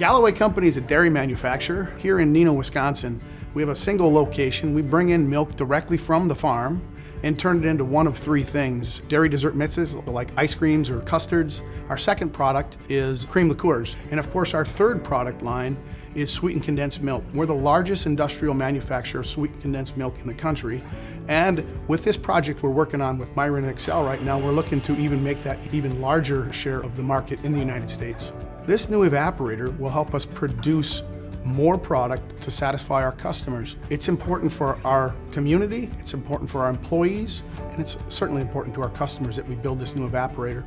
Galloway Company is a dairy manufacturer here in Neenah, Wisconsin. We have a single location. We bring in milk directly from the farm and turn it into one of three things: dairy dessert mixes like ice creams or custards. Our second product is cream liqueurs. And of course, our third product line is sweetened condensed milk. We're the largest industrial manufacturer of sweetened condensed milk in the country. And with this project we're working on with Miron and Excel right now, we're looking to even make that even larger share of the market in the United States. This new evaporator will help us produce more product to satisfy our customers. It's important for our community, it's important for our employees, and it's certainly important to our customers that we build this new evaporator.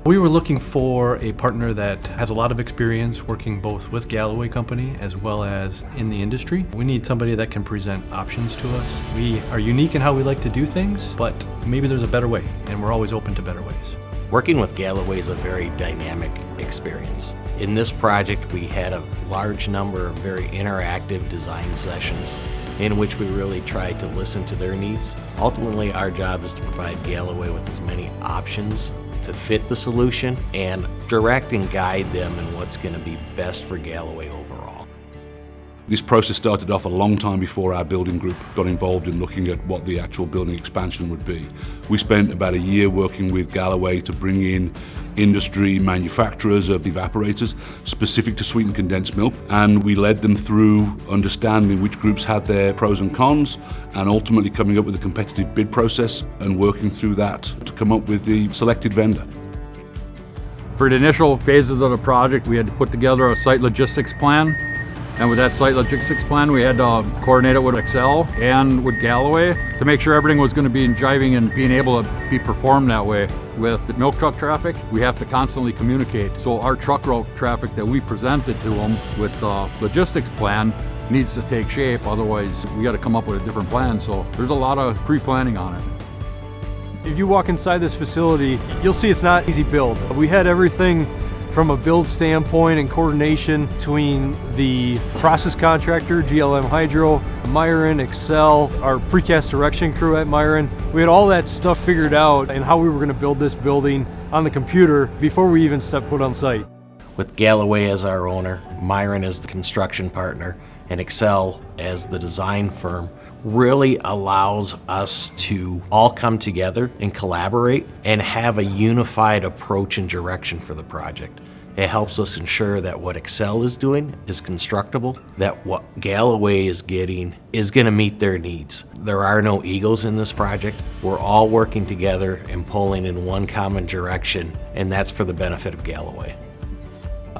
We were looking for a partner that has a lot of experience working both with Galloway Company as well as in the industry. We need somebody that can present options to us. We are unique in how we like to do things, but maybe there's a better way, and we're always open to better ways. Working with Galloway is a very dynamic experience. In this project, we had a large number of very interactive design sessions in which we really tried to listen to their needs. Ultimately, our job is to provide Galloway with as many options to fit the solution and direct and guide them in what's going to be best for Galloway overall. This process started off a long time before our building group got involved in looking at what the actual building expansion would be. We spent about a year working with Galloway to bring in industry manufacturers of evaporators specific to sweetened condensed milk, and we led them through understanding which groups had their pros and cons, and ultimately coming up with a competitive bid process and working through that to come up with the selected vendor. For the initial phases of the project, we had to put together a site logistics plan. And with that site logistics plan, we had to coordinate it with Excel and with Galloway to make sure everything was going to be jiving and being able to be performed that way. With the milk truck traffic, we have to constantly communicate. So our truck route traffic that we presented to them with the logistics plan needs to take shape. Otherwise, we got to come up with a different plan. So there's a lot of pre-planning on it. If you walk inside this facility, you'll see it's not an easy build. We had everything from a build standpoint and coordination between the process contractor, GLM Hydro, Miron, Excel, our precast erection crew at Miron. We had all that stuff figured out and how we were going to build this building on the computer before we even stepped foot on site. With Galloway as our owner, Miron as the construction partner, and Excel as the design firm, really allows us to all come together and collaborate and have a unified approach and direction for the project. It helps us ensure that what Excel is doing is constructible, that what Galloway is getting is going to meet their needs. There are no egos in this project. We're all working together and pulling in one common direction, and that's for the benefit of Galloway.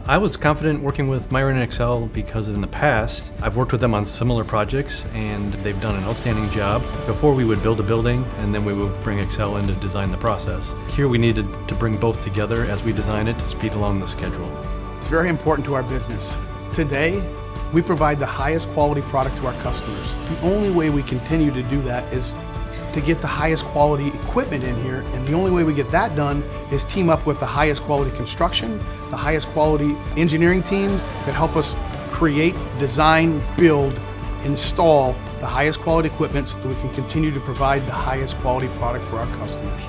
I was confident working with Miron and Excel because in the past, I've worked with them on similar projects and they've done an outstanding job. Before we would build a building and then we would bring Excel in to design the process. Here we needed to bring both together as we design it to speed along the schedule. It's very important to our business. Today, we provide the highest quality product to our customers. The only way we continue to do that is to get the highest quality equipment in here, and the only way we get that done is team up with the highest quality construction, the highest quality engineering teams that help us create, design, build, install the highest quality equipment so that we can continue to provide the highest quality product for our customers.